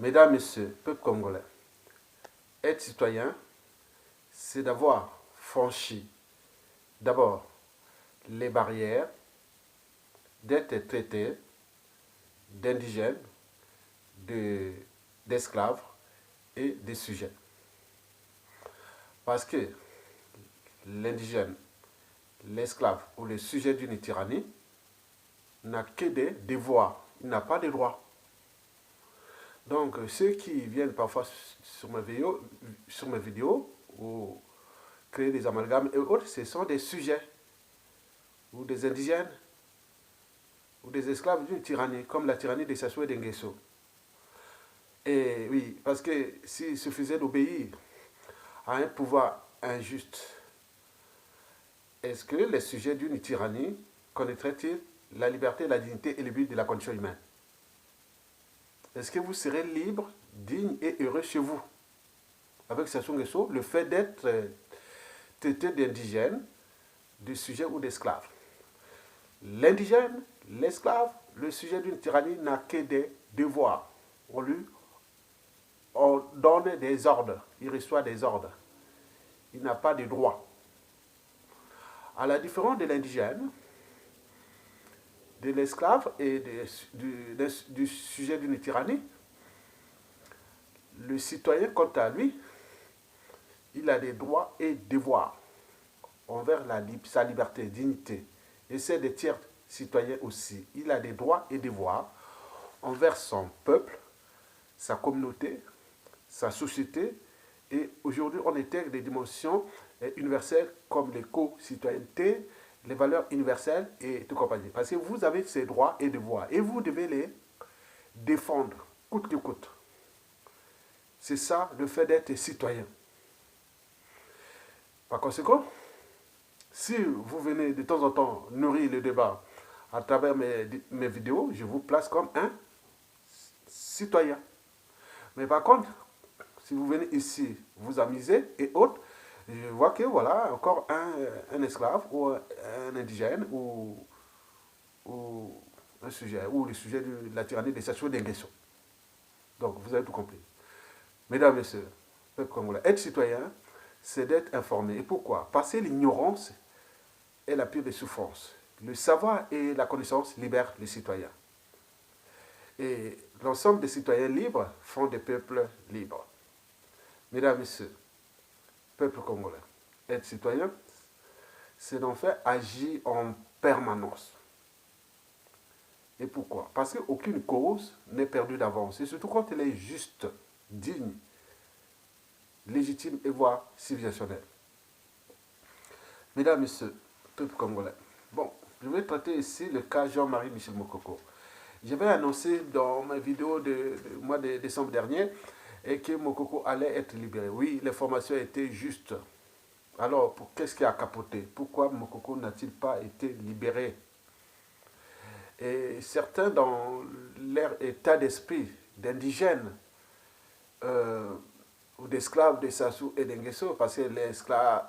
Mesdames, Messieurs, peuple congolais, être citoyen, c'est d'avoir franchi d'abord les barrières, d'être traité d'indigènes, d'esclaves et de sujets. Parce que l'indigène, l'esclave ou le sujet d'une tyrannie n'a que des devoirs, il n'a pas de droits. Donc ceux qui viennent parfois sur mes vidéos ou créer des amalgames et autres, ce sont des sujets ou des indigènes ou des esclaves d'une tyrannie, comme la tyrannie de Sassou et d'Enguesso. Et oui, parce que s'il suffisait d'obéir à un pouvoir injuste, est-ce que les sujets d'une tyrannie connaîtraient-ils la liberté, la dignité et le but de la condition humaine? Est-ce que vous serez libre, digne et heureux chez vous? Avec Sassou Nguesso, le fait d'être traité d'indigène, de sujet ou d'esclave. L'indigène, l'esclave, le sujet d'une tyrannie n'a que des devoirs. On donne des ordres, il reçoit des ordres. Il n'a pas de droits. À la différence de l'indigène, de l'esclave et du sujet d'une tyrannie, le citoyen, quant à lui, il a des droits et devoirs envers sa liberté, dignité. Et c'est des tiers citoyens aussi. Il a des droits et devoirs envers son peuple, sa communauté, sa société. Et aujourd'hui, on intègre des dimensions universelles comme l'éco-citoyenneté, les valeurs universelles et tout compagnie. Parce que vous avez ces droits et devoirs et vous devez les défendre coûte que coûte. C'est ça le fait d'être citoyen. Par conséquent, si vous venez de temps en temps nourrir le débat à travers mes vidéos, je vous place comme un citoyen. Mais par contre, si vous venez ici vous amuser et autres, je vois que voilà, encore un esclave ou un indigène ou un sujet, ou le sujet de la tyrannie des Sassou Nguesso. Donc, vous avez tout compris. Mesdames, Messieurs, peuple congolais, être citoyen, c'est d'être informé. Et pourquoi? Parce que l'ignorance est la pire des souffrances. Le savoir et la connaissance libèrent les citoyens. Et l'ensemble des citoyens libres font des peuples libres. Mesdames, Messieurs, peuple congolais, être citoyen, c'est d'en faire agir en permanence. Et pourquoi? Parce qu'aucune cause n'est perdue d'avance. Et surtout quand elle est juste, digne, légitime et voire civilisationnelle. Mesdames, Messieurs, peuple congolais. Bon, je vais traiter ici le cas Jean-Marie Michel Mokoko. J'avais annoncé dans ma vidéo du mois de décembre dernier que Mokoko allait être libéré. Oui, l'information était juste. Alors, qu'est-ce qui a capoté? Pourquoi Mokoko n'a-t-il pas été libéré? Et certains, dans leur état d'esprit d'indigènes ou d'esclaves de Sassou et d'Enguesso, parce que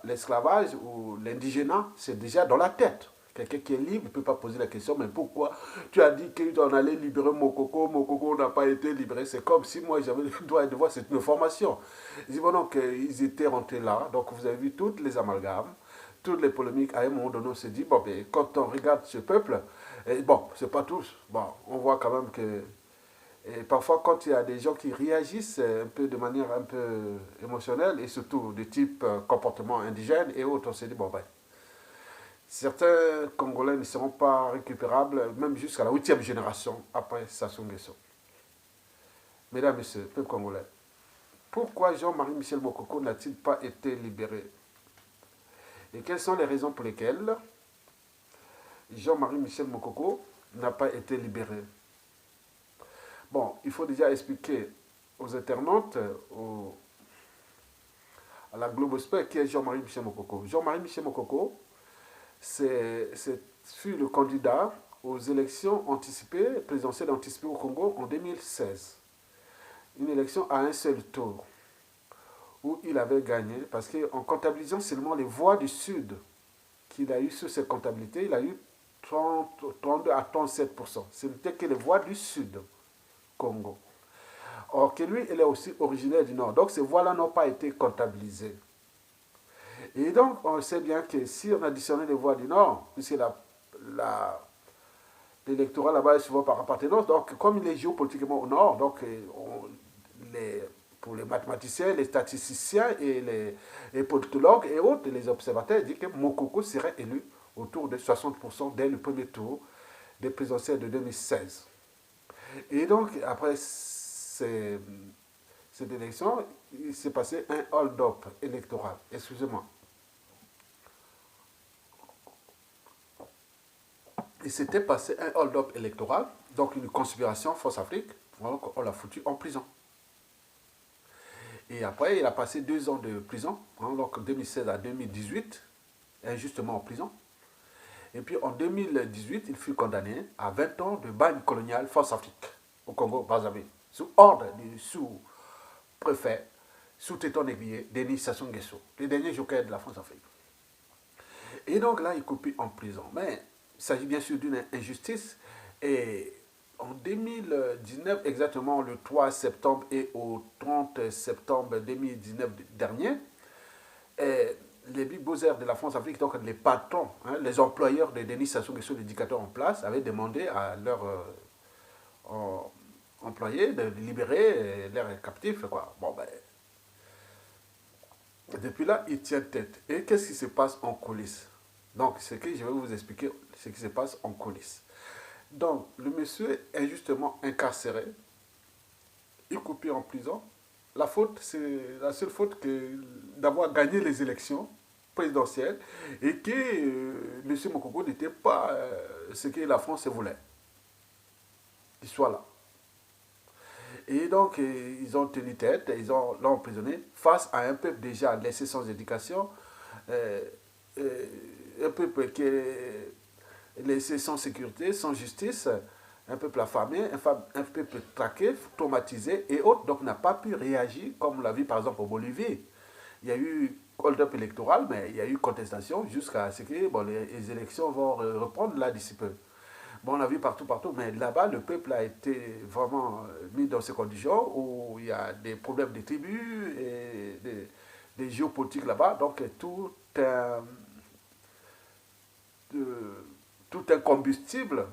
l'esclavage ou l'indigénat, c'est déjà dans la tête. Quelqu'un qui est libre ne peut pas poser la question, mais pourquoi tu as dit qu'on allait libérer Mokoko, Mokoko n'a pas été libéré? C'est comme si moi j'avais le droit de voir cette information. Ils disent, bon, donc ils étaient rentrés là, donc vous avez vu toutes les amalgames, toutes les polémiques. À un moment donné, on s'est dit, bon, ben, quand on regarde ce peuple, et bon, c'est pas tous, bon, on voit quand même que et parfois, quand il y a des gens qui réagissent un peu de manière un peu émotionnelle, et surtout de type comportement indigène et autres, on s'est dit, bon ben, certains Congolais ne seront pas récupérables, même jusqu'à la 8e génération après Sassou Nguesso. Mesdames, Messieurs, peuple congolais, pourquoi Jean-Marie Michel Mokoko n'a-t-il pas été libéré? Et quelles sont les raisons pour lesquelles Jean-Marie Michel Mokoko n'a pas été libéré? Bon, il faut déjà expliquer aux internautes, à la Globosphère, qui est Jean-Marie Michel Mokoko. Jean-Marie Michel Mokoko fut le candidat aux élections anticipées, présidentielles anticipées au Congo en 2016. Une élection à un seul tour, où il avait gagné, parce qu'en comptabilisant seulement les voix du Sud qu'il a eu sur cette comptabilité, il a eu 32 à 37%. Ce n'était que les voix du Sud Congo. Or que lui, il est aussi originaire du Nord. Donc ces voix-là n'ont pas été comptabilisées. Et donc, on sait bien que si on additionnait les voix du Nord, puisque l'électorat là-bas est souvent par appartenance, donc comme il est géopolitiquement au Nord, donc pour les mathématiciens, les statisticiens et les politologues et autres, les observateurs disent que Mokoko serait élu autour de 60% dès le premier tour des présidentielles de 2016. Et donc, après cette élection, il s'est passé un hold-up électoral. Excusez-moi. Il s'était passé un hold-up électoral, donc une conspiration Force Afrique, donc on l'a foutu en prison. Et après, il a passé 2 ans de prison, donc 2016 à 2018, injustement en prison. Et puis en 2018, il fut condamné à 20 ans de bagne colonial Force Afrique au Congo-Brazzaville, sous ordre du sous-préfet, sous-téton aiguillé, Denis Sassou Nguesso, le dernier joker de la France-Afrique. Et donc là, il copie en prison. Mais il s'agit bien sûr d'une injustice. Et en 2019, exactement le 3 septembre et au 30 septembre 2019 dernier, les big bossers de la France-Afrique, donc les patrons, les employeurs de Denis Sassou Nguesso, l'éducateur en place, avaient demandé à leurs employés de libérer leurs captifs. Quoi. Bon, ben, depuis là, ils tiennent tête. Et qu'est-ce qui se passe en coulisses? Donc, ce que je vais vous expliquer, ce qui se passe en coulisses. Donc, le monsieur est justement incarcéré, il coupé en prison. La faute, c'est la seule faute que d'avoir gagné les élections présidentielles et que monsieur Mokoko n'était pas ce que la France voulait qu'il soit là. Et donc, ils ont tenu tête, ils l'ont emprisonné face à un peuple déjà laissé sans éducation, euh, un peuple qui est laissé sans sécurité, sans justice, un peuple affamé, un peuple traqué, traumatisé et autres, donc n'a pas pu réagir comme on l'a vu par exemple au Bolivie. Il y a eu hold-up électoral, mais il y a eu contestation jusqu'à ce que bon, les élections vont reprendre là d'ici peu. Bon, on l'a vu partout, partout, mais là-bas, le peuple a été vraiment mis dans ces conditions où il y a des problèmes de tribus et des géopolitiques là-bas. Donc, tout un combustible,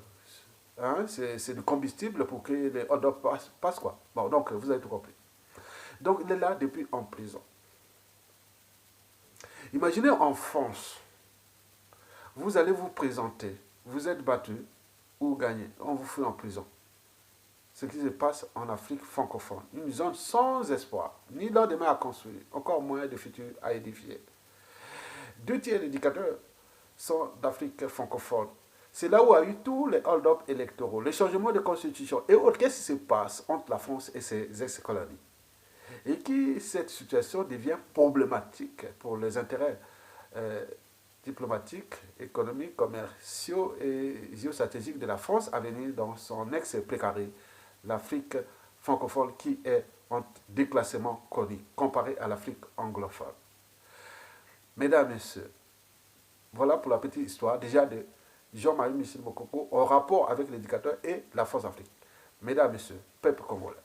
c'est du combustible pour que les hold-up passent, quoi. Bon, donc, vous avez tout compris. Donc, il est là depuis en prison. Imaginez en France, vous allez vous présenter, vous êtes battu ou gagné, on vous fait en prison. Ce qui se passe en Afrique francophone, une zone sans espoir, ni lendemain à construire, encore moins de futur à édifier. 2 tiers des indicateurs sont d'Afrique francophone. C'est là où a eu tous les hold-up électoraux, les changements de constitution et autres. Qu'est-ce qui se passe entre la France et ses ex-colonies? Et qui, cette situation devient problématique pour les intérêts diplomatiques, économiques, commerciaux et géostratégiques de la France à venir dans son ex-précaré, l'Afrique francophone qui est en déclassement chronique comparé à l'Afrique anglophone. Mesdames et messieurs, voilà pour la petite histoire déjà de Jean-Marie Michel Mokoko en rapport avec l'éducateur et la France Afrique. Mesdames et messieurs, peuple congolais.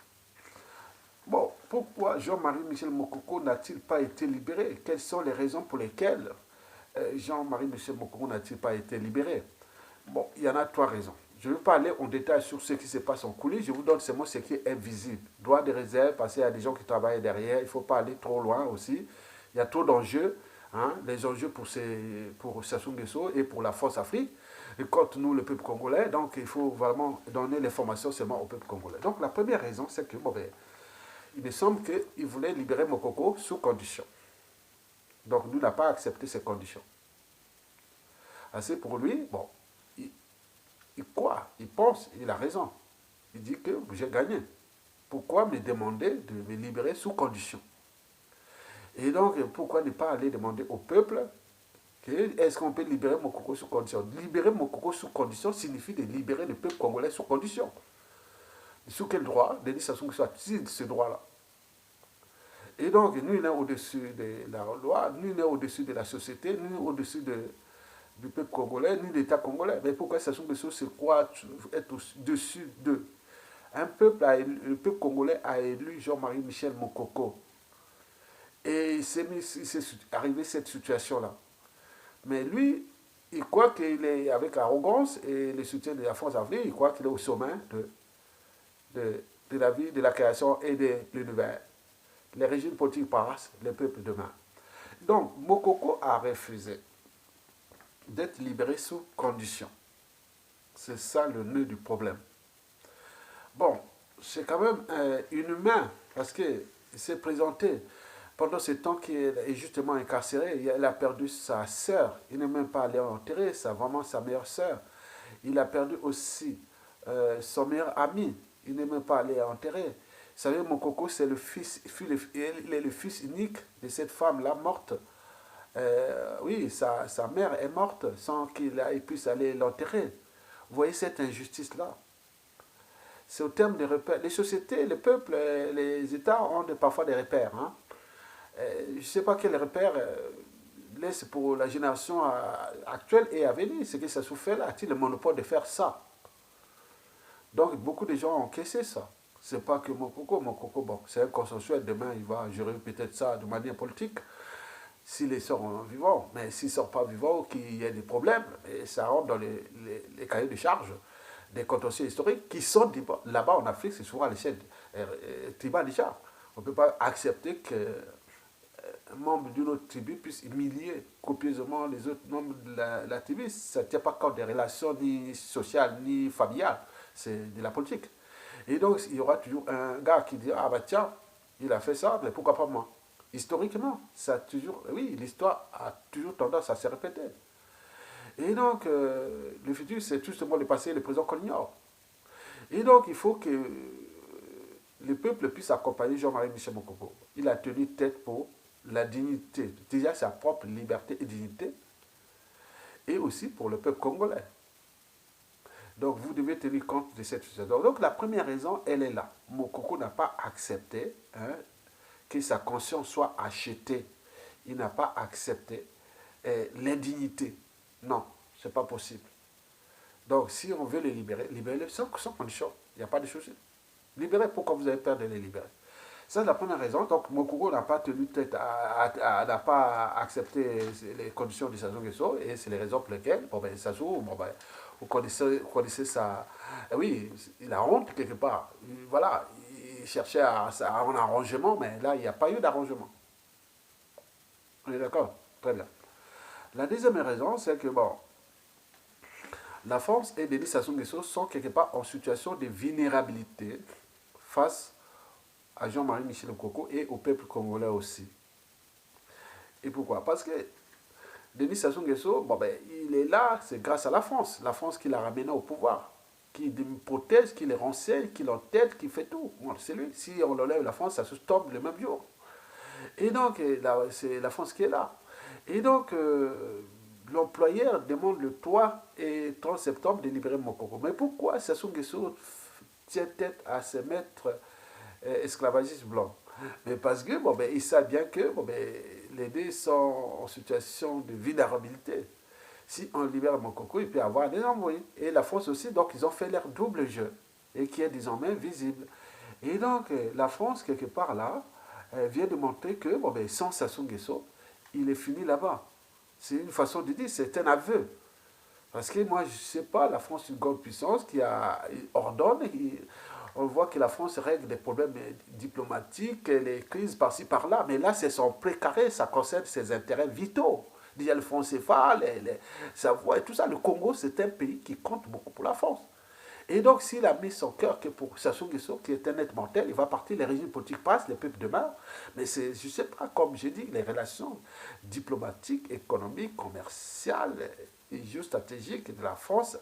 Bon, pourquoi Jean-Marie Michel Mokoko n'a-t-il pas été libéré? Quelles sont les raisons pour lesquelles Jean-Marie Michel Mokoko n'a-t-il pas été libéré? Bon, il y en a 3 raisons. Je ne vais pas aller en détail sur ce qui se passe en coulisses, je vous donne seulement ce qui est visible. Droit de réserve, parce qu'il y a des gens qui travaillent derrière, il ne faut pas aller trop loin aussi. Il y a trop d'enjeux, les enjeux pour Sassou Nguesso et pour la Force Afrique, et contre nous, le peuple congolais, donc il faut vraiment donner l'information seulement au peuple congolais. Donc la première raison, c'est que, bon, ben, il me semble qu'il voulait libérer Mokoko sous condition. Donc nous n'a pas accepté ces conditions. Assez pour lui, bon, il croit, il pense, il a raison. Il dit que j'ai gagné. Pourquoi me demander de me libérer sous condition? Et donc, pourquoi ne pas aller demander au peuple est-ce qu'on peut libérer Mokoko sous condition? Libérer Mokoko sous condition signifie de libérer le peuple congolais sous condition. Sous quel droit Denis Sassou Nguesso a-t-il ce droit-là? Et donc, nul n'est au-dessus de la loi, nul n'est au-dessus de la société, nul n'est au-dessus du peuple congolais, ni de l'État congolais. Mais pourquoi Sassou Nguesso se croit être au-dessus d'eux? le peuple congolais a élu Jean-Marie Michel Mokoko. Et il s'est arrivé cette situation-là. Mais lui, il croit qu'il est avec arrogance et le soutien de la France avenir, il croit qu'il est au sommet de la vie, de la création et de l'univers. Les régimes politiques passent, le peuple demain. Donc, Mokoko a refusé d'être libéré sous condition. C'est ça le nœud du problème. Bon, c'est quand même inhumain parce qu'il s'est présenté pendant ce temps qu'il est justement incarcéré. Il a perdu sa sœur. Il n'est même pas allé enterrer, c'est vraiment sa meilleure sœur. Il a perdu aussi son meilleur ami. Il n'est même pas allé enterrer. Vous savez, Mokoko, c'est il est le fils unique de cette femme-là morte. Oui, sa mère est morte sans qu'il puisse aller l'enterrer. Vous voyez cette injustice-là. C'est au terme des repères. Les sociétés, les peuples, les États ont parfois des repères. Hein. Je ne sais pas quels repères laisse pour la génération actuelle et à venir. C'est que ça se fait là. A-t-il le monopole de faire ça? Donc, beaucoup de gens ont encaissé ça. C'est pas que Mokoko, bon, c'est un consensuel. Demain, il va gérer peut-être ça de manière politique. S'il sort vivant, mais s'il ne sort pas vivant, qu'il y ait des problèmes, et ça rentre dans les cahiers de charges des contentieux historiques qui sont là-bas en Afrique, c'est souvent à l'échelle tribale déjà. On ne peut pas accepter qu'un membre d'une autre tribu puisse humilier copieusement les autres membres de la tribu. Ça ne tient pas compte des relations ni sociales ni familiales, c'est de la politique. Et donc, il y aura toujours un gars qui dit, ah bah tiens, il a fait ça, mais pourquoi pas moi? Historiquement, ça a toujours, oui, l'histoire a toujours tendance à se répéter. Et donc, le futur, c'est justement le passé et le présent qu'on ignore. Et donc, il faut que le peuple puisse accompagner Jean-Marie Michel Mokoko. Il a tenu tête pour la dignité, déjà sa propre liberté et dignité, et aussi pour le peuple congolais. Donc, vous devez tenir compte de cette situation. Donc, la première raison, elle est là. Mokoko n'a pas accepté que sa conscience soit achetée. Il n'a pas accepté l'indignité. Non, ce n'est pas possible. Donc, si on veut les libérer, libérez-les sans condition. Il n'y a pas de souci. Libérez, pourquoi vous avez peur de les libérer? Ça, c'est la première raison. Donc, Mokoko n'a pas tenu tête, n'a pas accepté les conditions de Sassou Nguesso, et c'est les raisons pour lesquelles, bon, ben, Sassou, bon, ben, vous connaissez ça. Oui, il a honte quelque part. Voilà, il cherchait un arrangement, mais là, il n'y a pas eu d'arrangement. On est d'accord? Très bien. La deuxième raison, c'est que, bon, la France et Denis Sassou Nguesso sont quelque part en situation de vulnérabilité face à Jean-Marie Michel Mokoko et au peuple congolais aussi. Et pourquoi? Parce que Denis Sassou Nguesso, bon ben, il est là, c'est grâce à la France qui l'a ramené au pouvoir, qui le protège, qui le renseigne, qui l'entête, qui fait tout. Bon, c'est lui. Si on enlève la France, ça se tombe le même jour. Et donc, c'est la France qui est là. Et donc, l'employeur demande le 3 et 30 septembre de libérer Mokoko. Mais pourquoi Sassou Nguesso tient tête à se mettre esclavagiste blanc? Mais parce que, bon, ben, ils savent bien que bon, ben, les deux sont en situation de vulnérabilité. Si on libère Mokoko, il peut y avoir des envoyés. Et la France aussi, donc ils ont fait leur double jeu, et qui est désormais visible. Et donc, la France, quelque part là, vient de montrer que, bon, ben, sans Sassou Nguesso, il est fini là-bas. C'est une façon de dire, c'est un aveu. Parce que moi, je ne sais pas, la France est une grande puissance qui ordonne. On voit que la France règle des problèmes diplomatiques, les crises par-ci par-là. Mais là, c'est son précaré, ça concerne ses intérêts vitaux. Déjà, le franc CFA, sa voix et tout ça. Le Congo, c'est un pays qui compte beaucoup pour la France. Et donc, s'il a mis son cœur que pour Sassou Nguesso, qui est un être mortel, il va partir, les régimes politiques passent, les peuples demeurent. Mais je ne sais pas, comme j'ai dit, les relations diplomatiques, économiques, commerciales et géostratégiques de la France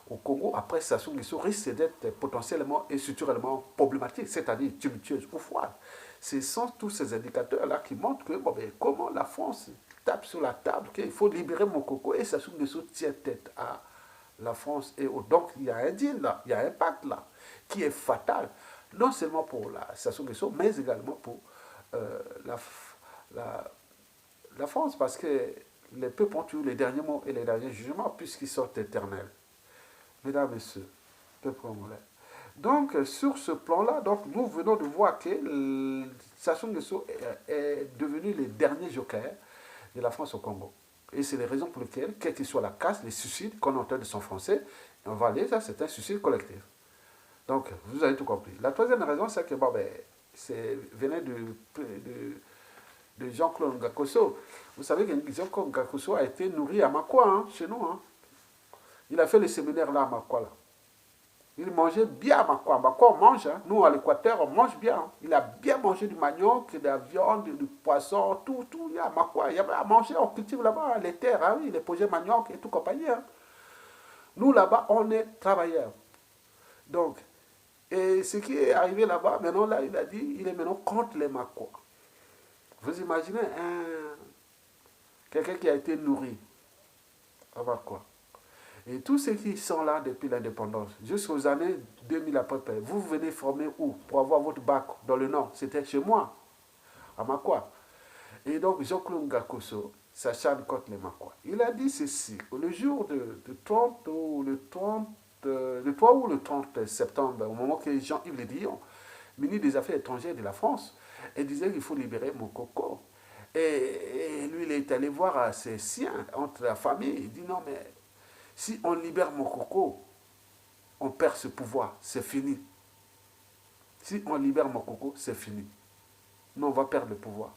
au Congo, après Sassou Nguesso, risquent d'être potentiellement et structurellement problématiques, c'est-à-dire tumultueuses ou froides. Ce sont tous ces indicateurs-là qui montrent que, bon, ben, comment la France tape sur la table, qu'il faut libérer Mokoko, et Sassou Nguesso tient tête à la France. Donc, il y a un deal là, il y a un pacte là, qui est fatal, non seulement pour la Sassou Nguesso, mais également pour la, la, la France, parce que les peuples ont eu les derniers mots et les derniers jugements, puisqu'ils sont éternels. Mesdames, Messieurs, peuple congolais, Donc, sur ce plan-là, donc, nous venons de voir que Sassou Nguesso est devenu le dernier joker de la France au Congo. Et c'est les raisons pour lesquelles, quelle que soit la casse, les suicides qu'on entend de son français, on va aller, ça c'est un suicide collectif. Donc, vous avez tout compris. La troisième raison, c'est que bon, ben, venait de Jean-Claude Ngakoso. Vous savez que Jean-Claude Ngakoso a été nourri à Makwa, hein, chez nous. Hein. Il a fait le séminaire là à Makwa. Là. Il mangeait bien à Makwa. Makwa, on mange. Hein. Nous, à l'Équateur, on mange bien. Hein. Il a bien mangé du manioc, de la viande, du poisson, tout. Il y a à Makwa. Il y a à manger. On cultive là-bas les terres, hein, oui, les projets manioc et tout compagnie. Hein. Nous, là-bas, on est travailleurs. Donc, et ce qui est arrivé là-bas, maintenant, là, il a dit, il est maintenant contre les Makwa. Vous imaginez quelqu'un qui a été nourri à Makwa. Et tous ceux qui sont là depuis l'indépendance, jusqu'aux années 2000 à peu près, vous venez former où pour avoir votre bac dans le Nord? C'était chez moi, à Makwa. Et donc, Jean-Claude Ngakoso s'acharne contre les Makwa. Il a dit ceci, le jour de 30 ou le 30, le 3 ou le 30 septembre, au moment que Jean-Yves Le Drian, ministre des Affaires étrangères de la France, et disait qu'il faut libérer Mokoko. Et lui, il est allé voir ses siens, entre la famille, il dit non mais si on libère Mokoko, on perd ce pouvoir, c'est fini. Si on libère Mokoko, c'est fini. Nous, on va perdre le pouvoir.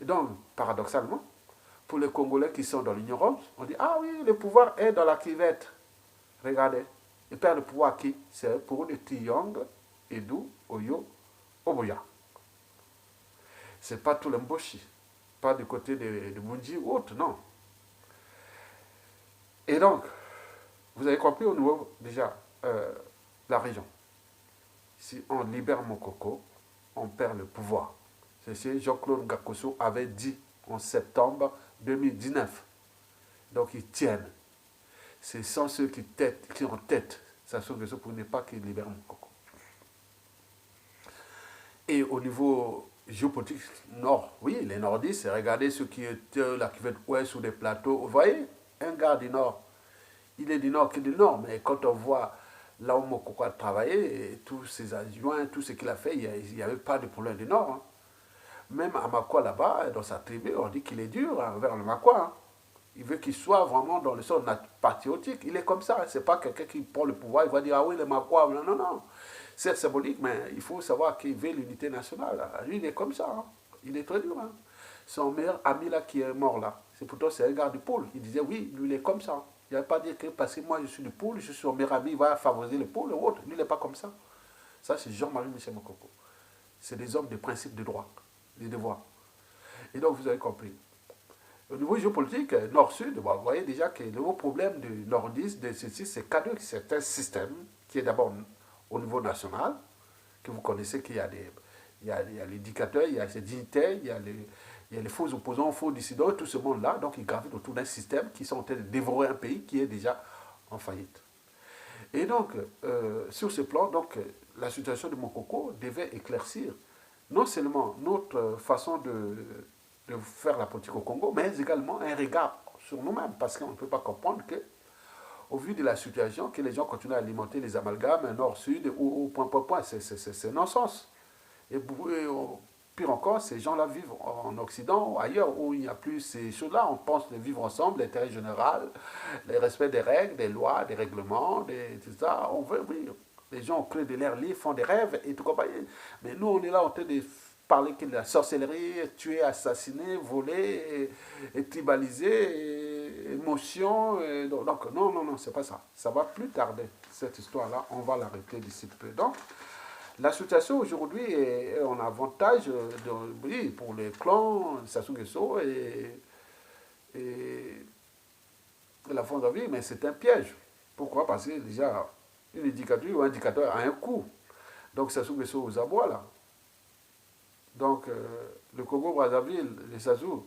Et donc, paradoxalement, pour les Congolais qui sont dans l'ignorance, on dit ah oui, le pouvoir est dans la cuvette. Regardez, il perd le pouvoir qui? C'est pour les Tiyong, Edu, Oyo, Oboya. C'est pas tout l'Mboshi, pas du côté de Bunji ou autre, non. Et donc, vous avez compris au niveau déjà la région. Si on libère Mokoko, on perd le pouvoir. C'est ce que Jean-Claude Ngakoso avait dit en septembre 2019. Donc ils tiennent. Ce sont ceux qui ont tête Sassou Nguesso pour ne pas qu'ils libèrent Mokoko. Et au niveau géopolitique nord, oui, les nordistes, regardez ceux qui étaient là, qui viennent ouest ou des plateaux. Vous voyez, un gars du nord, il est du nord qui est du nord, mais quand on voit là où Mokoko a travaillé, et tous ses adjoints, tout ce qu'il a fait, il n'y avait pas de problème du nord. Hein. Même à Makwa là-bas, dans sa tribu, on dit qu'il est dur envers le Makwa. Hein. Il veut qu'il soit vraiment dans le sens patriotique. Il est comme ça. C'est pas quelqu'un qui prend le pouvoir, il va dire ah oui, le Makwa. Non, non, non. C'est symbolique, mais il faut savoir qu'il veut l'unité nationale. Lui, il est comme ça. Hein. Il est très dur. Hein. Son meilleur ami là qui est mort là, c'est pourtant c'est un gars du pôle. Il disait oui, lui il est comme ça. Il ne va pas dire que parce que moi je suis du pôle, je suis son meilleur ami, il va favoriser le pôle ou autre. Lui, il n'est pas comme ça. Ça, c'est Jean-Marie Michel Mokoko. C'est des hommes de principe de droit, des devoirs. Et donc, vous avez compris. Au niveau géopolitique, nord-sud, vous voyez déjà que le gros problème du nordiste, de ceci, c'est qu'un c'est un système qui est d'abord au niveau national, que vous connaissez qu'il y a des, il y a les dictateurs, il y a les dignitaires, il y a les faux opposants, faux dissidents, tout ce monde-là, donc ils gravitent autour d'un système qui sont en train de dévorer un pays qui est déjà en faillite. Et donc, sur ce plan, donc, la situation de Mokoko devait éclaircir non seulement notre façon de faire la politique au Congo, mais également un regard sur nous-mêmes, parce qu'on ne peut pas comprendre que, au vu de la situation, que les gens continuent à alimenter les amalgames nord-sud ou point, c'est non-sens. Et pire encore, ces gens-là vivent en Occident ou ailleurs où il n'y a plus ces choses-là. On pense de vivre ensemble, l'intérêt général, le respect des règles, des lois, des règlements, tout ça. On veut, oui. Les gens ont créé de l'air libre, font des rêves et tout compagnie. Mais nous, on est là en train de parler de la sorcellerie, tuer, assassiner, voler, et tribaliser, émotion. Donc, non, non, non, c'est pas ça. Ça va plus tarder, cette histoire-là. On va l'arrêter d'ici peu. Donc, la situation aujourd'hui est en avantage oui, pour les clans Sassou Nguesso et la Fondavie, mais c'est un piège. Pourquoi? Parce que déjà, une dictature ou un dictateur a un coût. Donc Sassou Nguesso aux abois là. Donc le Congo-Brazzaville, le Sassou,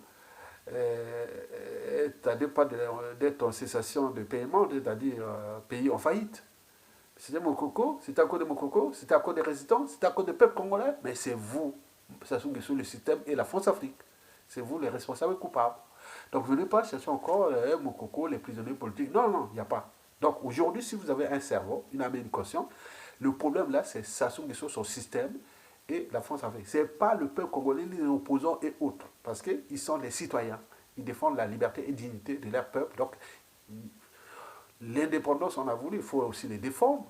est à deux pas d'être en cessation de paiement, c'est-à-dire pays en faillite. C'était Mokoko, c'était à cause de Mokoko, c'était à cause des résidents, c'était à cause des peuples congolais, mais c'est vous, Sassou Nguesso, le système et la France-Afrique. C'est vous les responsables coupables. Donc venez pas chercher encore Mokoko, les prisonniers politiques. Non, non, il n'y a pas. Donc aujourd'hui, si vous avez un cerveau, une âme et une conscience, Le problème là, c'est Sassou Nguesso, son système, et la France africaine. Ce n'est pas le peuple congolais, les opposants et autres, parce qu'ils sont des citoyens. Ils défendent la liberté et dignité de leur peuple. Donc, l'indépendance, on a voulu, il faut aussi les défendre.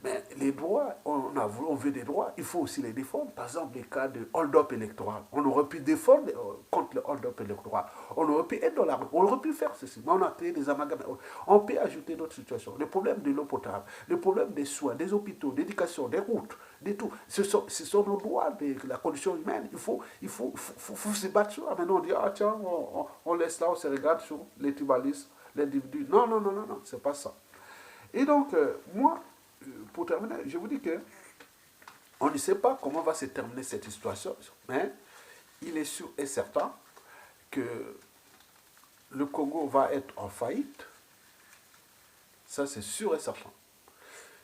Mais les droits, on veut des droits, il faut aussi les défendre. Par exemple, les cas de hold-up électoral. On aurait pu défendre contre le hold-up électoral. On aurait pu être dans la rue. On aurait pu faire ceci. Mais on a créé des amalgames. On peut ajouter d'autres situations. Le problème de l'eau potable, le problème des soins, des hôpitaux, d'éducation, des routes, de tout. Ce sont nos droits, de la condition humaine. Il faut se battre sur. Maintenant, on dit, ah tiens, on laisse là, on se regarde sur les tribalistes, l'individu. Non, non, non, non, non, c'est pas ça. Et donc, moi, pour terminer, je vous dis que on ne sait pas comment va se terminer cette situation, mais il est sûr et certain que le Congo va être en faillite. Ça, c'est sûr et certain.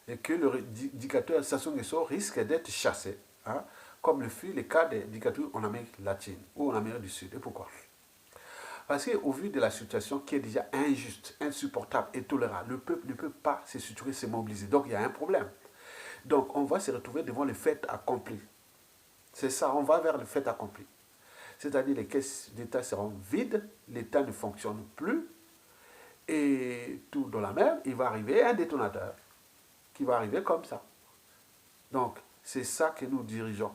Et que le dictateur Sassou Nguesso risque d'être chassé, hein, comme le fut le cas des dictatures en Amérique latine ou en Amérique du Sud. Et pourquoi? Parce qu'au vu de la situation qui est déjà injuste, insupportable et tolérable, le peuple ne peut pas se structurer, se mobiliser. Donc il y a un problème. Donc on va se retrouver devant le fait accompli. C'est ça, on va vers le fait accompli. C'est-à-dire les caisses d'État seront vides, l'État ne fonctionne plus, et tout dans la mer, il va arriver un détonateur qui va arriver comme ça. Donc c'est ça que nous dirigeons.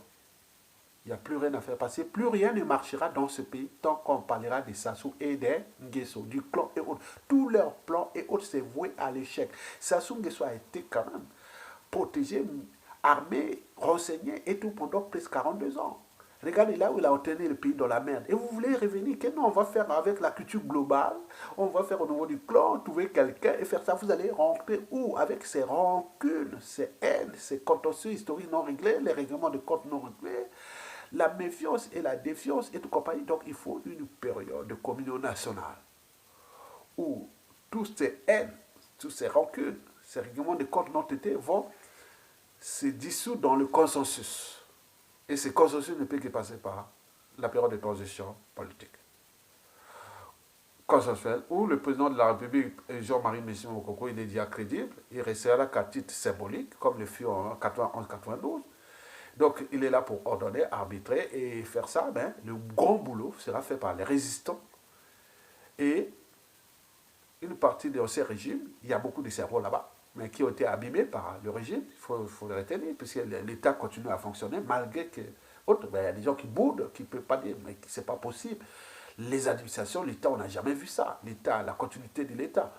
Il n'y a plus rien à faire parce que plus rien ne marchera dans ce pays tant qu'on parlera des Sassou et des Nguesso, du clan et autres. Tous leurs plans et autres, c'est voué à l'échec. Sassou Nguesso a été quand même protégé, armé, renseigné et tout pendant presque 42 ans. Regardez là où il a entraîné le pays dans la merde. Et vous voulez revenir, que non, on va faire avec la culture globale, on va faire au niveau du clan, trouver quelqu'un et faire ça. Vous allez rentrer où? Avec ces rancunes, ces haines, ces contentieux historiques non réglés, les règlements de compte non réglés, la méfiance et la défiance et tout compagnie. Donc il faut une période de communion nationale où toutes ces haines, toutes ces rancunes, ces règlements de compte non traités vont se dissoudre dans le consensus. Et ce consensus ne peut que passer par la période de transition politique. Consensuel, où le président de la République, Jean-Marie Michel Mokoko, il est déjà crédible, il restera qu'à titre symbolique, comme le fut en 91-92. Donc il est là pour ordonner, arbitrer et faire ça. Ben, le grand boulot sera fait par les résistants. Et une partie de ces régimes, il y a beaucoup de cerveaux là-bas, mais qui ont été abîmés par le régime, il faut le retenir, puisque l'État continue à fonctionner, malgré que autres, ben, il y a des gens qui boudent, qui ne peuvent pas dire, mais ce n'est pas possible. Les administrations, l'État, on n'a jamais vu ça. L'État, la continuité de l'État.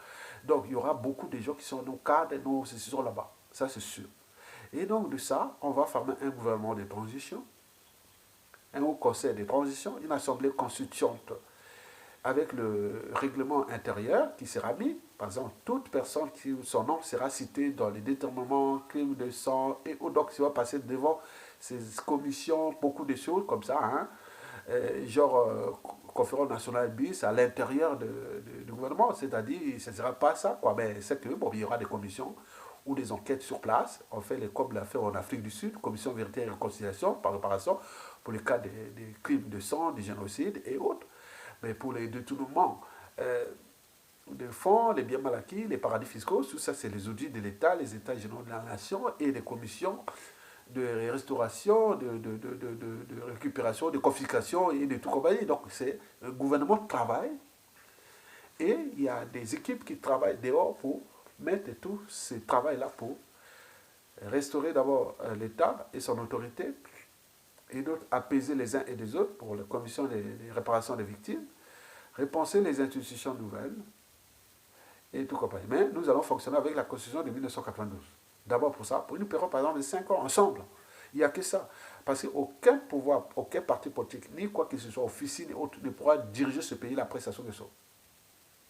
Donc il y aura beaucoup de gens qui sont nos cadres, nos sont là-bas. Ça, c'est sûr. Et donc de ça, on va former un gouvernement de transition, un haut conseil de transition, une assemblée constituante avec le règlement intérieur qui sera mis. Par exemple, toute personne qui son nom sera cité dans les déterminements, crimes de sang, et donc il va passer devant ces commissions, beaucoup de choses comme ça, hein, conférence nationale bis à l'intérieur du gouvernement, c'est-à-dire ce ne sera pas ça, quoi, mais c'est que bon, il y aura des commissions ou des enquêtes sur place. On fait comme l'a fait en Afrique du Sud, commission vérité et réconciliation par réparation pour les cas des crimes de sang, des génocides et autres. Mais pour les détournements de fonds, les biens mal acquis, les paradis fiscaux, tout ça c'est les audits de l'État, les États généraux de la nation et les commissions de restauration, de récupération, de confiscation et de tout compagnie. Donc c'est le gouvernement qui travaille et il y a des équipes qui travaillent dehors pour mettre tout ce travail-là pour restaurer d'abord l'État et son autorité, et d'autres apaiser les uns et les autres pour la commission des réparations des victimes, repenser les institutions nouvelles et tout compagnie. Mais nous allons fonctionner avec la Constitution de 1992. D'abord pour ça, pour une période par exemple de 5 ans ensemble. Il n'y a que ça. Parce qu'aucun pouvoir, aucun parti politique, ni quoi que ce soit, officiel ni autre, ne pourra diriger ce pays-là après Sassou Nguesso.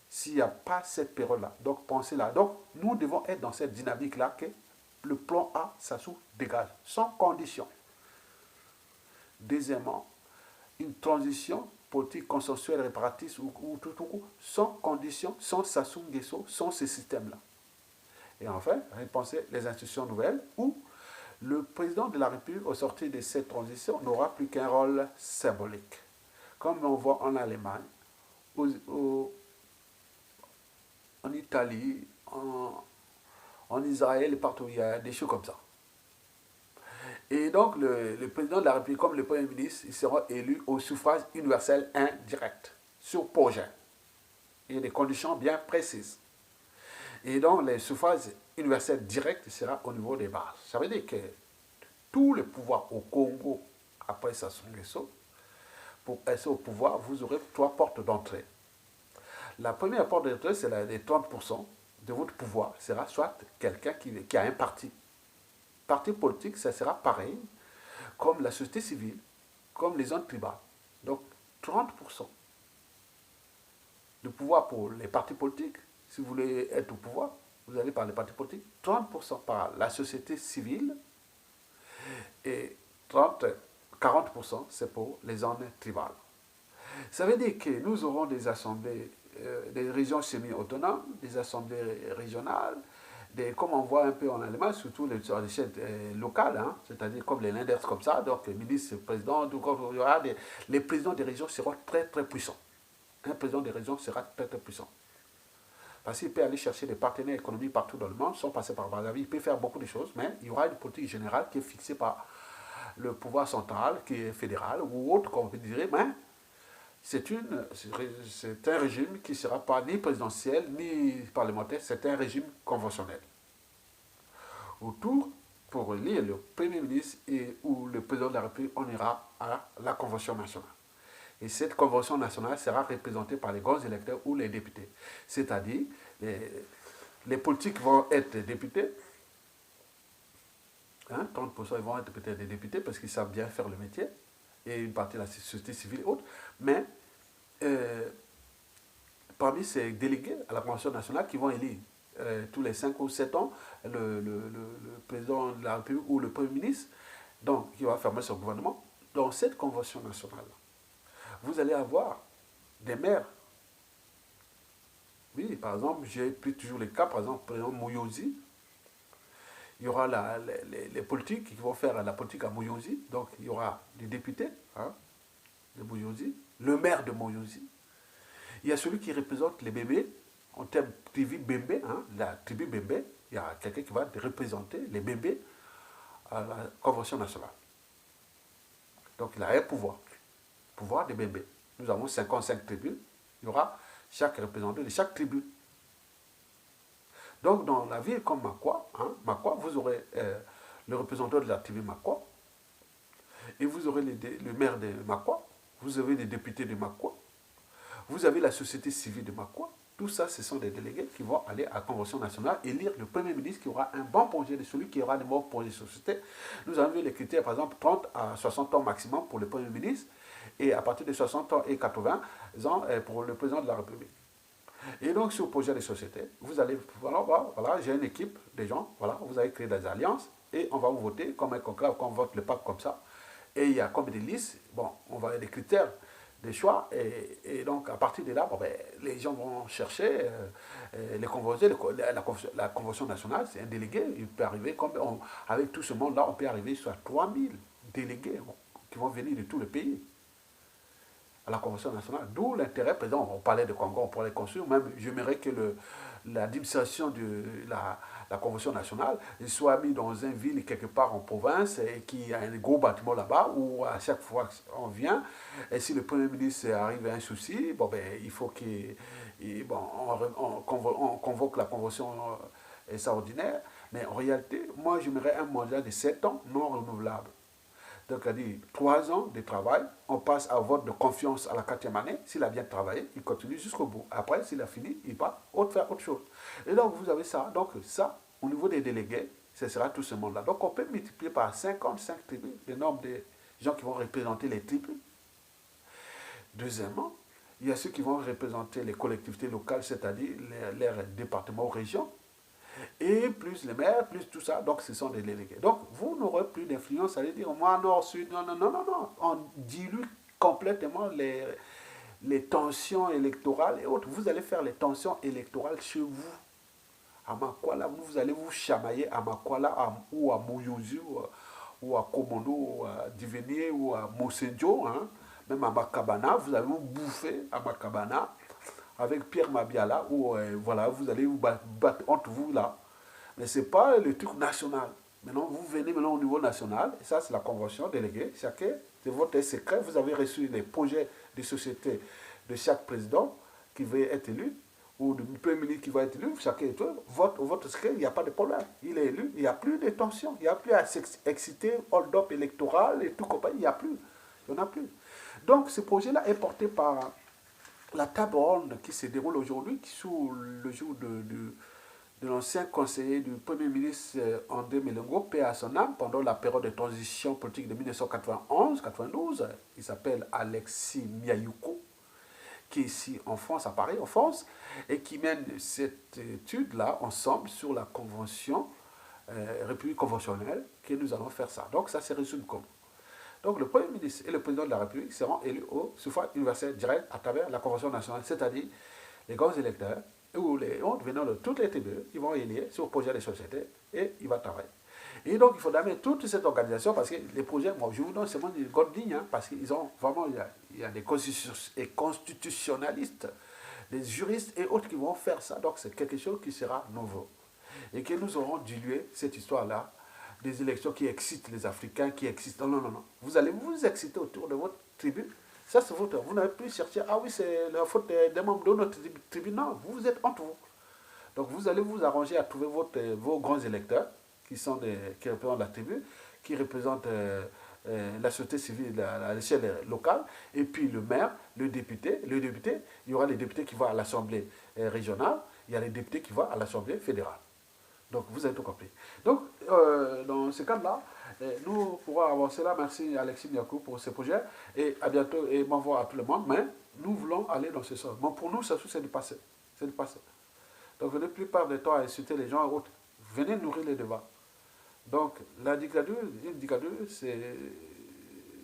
S'il n'y a pas cette période-là. Donc pensez là. Donc nous devons être dans cette dynamique-là que le plan A, Sassou dégage, sans condition. Deuxièmement, une transition politique consensuelle réparatiste ou sans condition, sans Sassou Nguesso, sans ce système-là. Et enfin, repenser les institutions nouvelles où le président de la République, au sortir de cette transition, n'aura plus qu'un rôle symbolique. Comme on voit en Allemagne, en Italie, en Israël, partout, il y a des choses comme ça. Et donc, le président de la République, comme le Premier ministre, ils seront élus au suffrage universel indirect, sur projet. Il y a des conditions bien précises. Et donc, le suffrage universel direct sera au niveau des bases. Ça veut dire que tout le pouvoir au Congo, après Sassou Nguesso, pour être au pouvoir, vous aurez 3 portes d'entrée. La première porte d'entrée, c'est les 30% de votre pouvoir. Ce sera soit quelqu'un qui a un parti. Parti politique, ça sera pareil, comme la société civile, comme les zones tribales. Donc, 30% de pouvoir pour les partis politiques. Si vous voulez être au pouvoir, vous allez par les partis politiques. 30% par la société civile et 40% c'est pour les zones tribales. Ça veut dire que nous aurons des assemblées, des régions semi-autonomes, des assemblées régionales, comme on voit un peu en Allemagne, surtout les échelles locales, hein, c'est-à-dire comme les Länders comme ça, donc les ministres, présidents, il y aura les présidents des régions seront très très puissants. Un président des régions sera très très puissant. Parce qu'il peut aller chercher des partenaires économiques partout dans le monde, sans passer par Brazzaville, il peut faire beaucoup de choses, mais il y aura une politique générale qui est fixée par le pouvoir central, qui est fédéral, ou autre, comme on dirait, mais c'est un régime qui ne sera pas ni présidentiel, ni parlementaire, c'est un régime conventionnel. Autour, pour élire le Premier ministre ou le président de la République, on ira à la Convention nationale. Et cette Convention nationale sera représentée par les grands électeurs ou les députés. C'est-à-dire, les politiques vont être députés, hein, 30% ils vont être peut-être des députés parce qu'ils savent bien faire le métier, et une partie de la société civile et autres, mais parmi ces délégués à la Convention nationale qui vont élire tous les 5 ou 7 ans le président de la République ou le Premier ministre, donc qui va fermer son gouvernement, dans cette Convention nationale, vous allez avoir des maires. Oui, par exemple, j'ai pris toujours les cas, par exemple, Moyosi, il y aura les politiques qui vont faire la politique à Moyosi, donc il y aura des députés hein, de Moyosi, le maire de Moyosi, il y a celui qui représente les bébés, en termes de tribu Bembe, hein, la tribu Bembe, il y a quelqu'un qui va représenter les bébés à la Convention nationale. Donc il a un pouvoir des bébés. Nous avons 55 tribus, il y aura chaque représentant de chaque tribu. Donc dans la ville comme Makwa, hein, vous aurez le représentant de la tribu Makwa, et vous aurez le maire de Makwa, vous avez les députés de Makwa, vous avez la société civile de Makwa. Tout ça, ce sont des délégués qui vont aller à la Convention nationale élire le Premier ministre qui aura un bon projet de celui qui aura des bons projets de société. Nous avons vu les critères, par exemple, 30 à 60 ans maximum pour le Premier ministre et à partir de 60 ans et 80 ans pour le président de la République. Et donc, sur le projet de société, vous allez, voilà j'ai une équipe de gens, voilà, vous allez créer des alliances et on va vous voter comme un conclave, qu'on vote le pape comme ça. Et il y a comme des listes, bon, on va avoir des critères des choix, et donc à partir de là, bon, ben, les gens vont chercher les conventions, la Convention nationale, c'est un délégué, il peut arriver, avec tout ce monde-là, on peut arriver sur 3000 délégués qui vont venir de tout le pays à la Convention nationale. D'où l'intérêt, par exemple, on parlait de Congo, on pourrait construire, même j'aimerais que l'administration de la Convention nationale soit mise dans une ville quelque part en province et qu'il y a un gros bâtiment là-bas où à chaque fois on vient, et si le Premier ministre arrive à un souci, bon, ben, il faut on convoque la Convention extraordinaire, mais en réalité, moi j'aimerais un mandat de 7 ans non renouvelable. Donc, il dit 3 ans de travail, on passe à vote de confiance à la 4e année. S'il a bien travaillé, il continue jusqu'au bout. Après, s'il a fini, il va faire autre chose. Et donc, vous avez ça. Donc, ça, au niveau des délégués, ce sera tout ce monde-là. Donc, on peut multiplier par 55 tribus le nombre de gens qui vont représenter les tribus. Deuxièmement, il y a ceux qui vont représenter les collectivités locales, c'est-à-dire leurs départements ou régions. Et plus les maires, plus tout ça, donc ce sont des délégués. Donc vous n'aurez plus d'influence, ça veut dire moi, nord, sud, non, non, non, non, non. On dilue complètement les tensions électorales et autres. Vous allez faire les tensions électorales chez vous. À Makwala, vous allez vous chamailler à Makwala ou à Mouyouzi ou à Komondo, ou à Divenier ou à Mosenjo, hein. Même à Makabana, vous allez vous bouffer à Makabana avec Pierre Mabiala, où voilà, vous allez vous battre entre vous là. Mais ce n'est pas le truc national. Maintenant, vous venez maintenant au niveau national, et ça c'est la convention déléguée, chacun de votre secret, vous avez reçu les projets de société de chaque président qui veut être élu, ou du premier ministre qui va être élu, chacun est élu, votre secret, il n'y a pas de problème. Il est élu, il n'y a plus de tension, il n'y a plus à s'exciter, hold-up électoral et tout compagnie, il n'y a plus. Il n'y en a plus. Donc ce projet-là est porté par la table ronde qui se déroule aujourd'hui, sous le jour de l'ancien conseiller du Premier ministre André Melengo, paix à son âme, pendant la période de transition politique de 1991-92. Il s'appelle Alexis Miayuko, qui est ici en France, à Paris, en France, et qui mène cette étude-là ensemble sur la convention, République conventionnelle, que nous allons faire ça. Donc ça se résume comme. Donc le Premier ministre et le Président de la République seront élus au suffrage universel direct à travers la Convention nationale, c'est-à-dire les grands électeurs, ou les hontes venant de toutes les tribus, ils vont élire sur le projet des sociétés et ils vont travailler. Et donc il faut d'amener toute cette organisation parce que les projets, moi je vous donne seulement des grandes lignes, hein, parce qu'ils ont vraiment, il y a des constitutionnalistes, des juristes et autres qui vont faire ça. Donc c'est quelque chose qui sera nouveau. Et que nous aurons dilué cette histoire-là des élections qui excitent les Africains, qui excitent. Non, non, non, non. Vous allez vous exciter autour de votre tribu. Ça, c'est votre. Vous n'avez plus cherché, ah oui, c'est la faute des membres de notre tribu. Non, vous êtes entre vous. Donc, vous allez vous arranger à trouver vos grands électeurs, qui représentent la tribu, qui représentent la société civile à l'échelle locale, et puis le maire, le député, il y aura les députés qui vont à l'Assemblée régionale, il y a les députés qui vont à l'Assemblée fédérale. Donc, vous avez tout compris. Donc, dans ce cadre-là, nous pourrons avancer là. Merci Alexis Miakou pour ce projet. Et à bientôt et m'envoie à tout le monde. Mais nous voulons aller dans ce sens. Bon, pour nous, ça c'est du passé. C'est du passé. Donc, venez plus perdre de temps à insulter les gens et autres. Venez nourrir les débats. Donc, la dictature,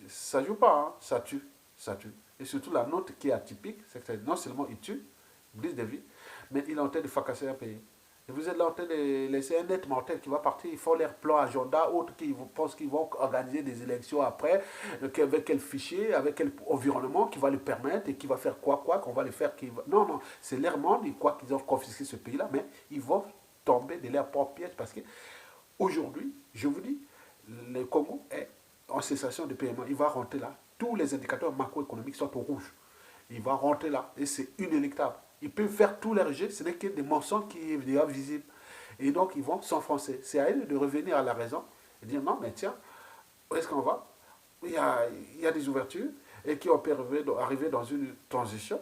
ça ne joue pas, hein. Ça tue. Ça tue. Et surtout la note qui est atypique, c'est que non seulement il tue, il brise des vies, mais il est en train de fracasser un pays. Et vous êtes là en train de laisser un être mortel qui va partir, ils font leur plan agenda, autres qui pensent qu'ils vont organiser des élections après, avec quel fichier, avec quel environnement qui va le permettre et qui va faire quoi, qu'on va le faire. Non, non, c'est leur monde, ils croient qu'ils ont confisqué ce pays-là, mais ils vont tomber de leur propre piège parce que aujourd'hui, je vous dis, le Congo est en cessation de paiement. Il va rentrer là. Tous les indicateurs macroéconomiques sont au rouge. Il va rentrer là et c'est inéluctable. Ils peuvent faire tous les rejets, ce n'est que des mensonges qui sont déjà visibles. Et donc, ils vont s'enfoncer. C'est à eux de revenir à la raison et dire non, mais tiens, où est-ce qu'on va? Il y a des ouvertures et qui ont pu arriver dans une transition.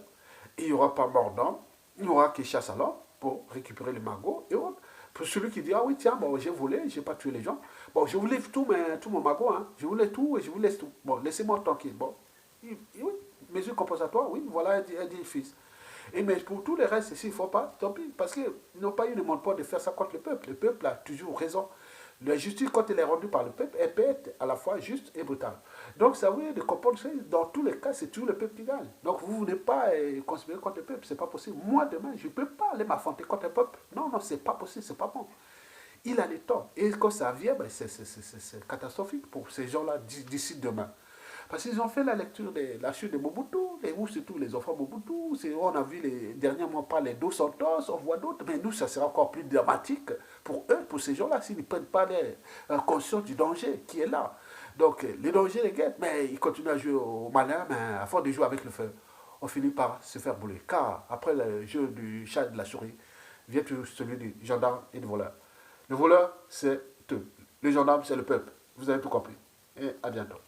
Et il n'y aura pas mort d'homme, il n'y aura que chasse à l'homme pour récupérer les magots et autres. Pour celui qui dit, ah oui, tiens, bon, j'ai volé, j'ai pas tué les gens. Bon, je voulais tout mon magot, hein. Je voulais tout et je vous laisse tout. Bon, laissez-moi tranquille. Bon, oui, mesure compensatoire, oui, voilà un édifice. Et mais pour tous les restes, s'il ne faut pas, tant pis, parce qu'ils n'ont pas eu le monopole de faire ça contre le peuple. Le peuple a toujours raison. La justice, quand elle est rendue par le peuple, elle peut être à la fois juste et brutale. Donc, ça veut dire de comprendre que dans tous les cas, c'est toujours le peuple qui gagne. Donc, vous ne voulez pas conspirer contre le peuple, c'est pas possible. Moi, demain, je ne peux pas aller m'affronter contre le peuple. Non, non, c'est pas possible, c'est pas bon. Il a les torts. Et quand ça vient, ben, c'est catastrophique pour ces gens-là d'ici demain. Parce qu'ils ont fait la lecture de la chute de Mobutu, ou surtout les enfants Mobutu. On a vu les derniers mois par les Dos Santos, on voit d'autres. Mais nous, ça sera encore plus dramatique pour eux, pour ces gens-là, s'ils ne prennent pas conscience du danger qui est là. Donc, les dangers les guettent, mais ils continuent à jouer au malin, mais à force de jouer avec le feu, on finit par se faire bouler. Car après le jeu du chat et de la souris, vient toujours celui du gendarme et du voleur. Le voleur, c'est eux. Le gendarme, c'est le peuple. Vous avez tout compris. Et à bientôt.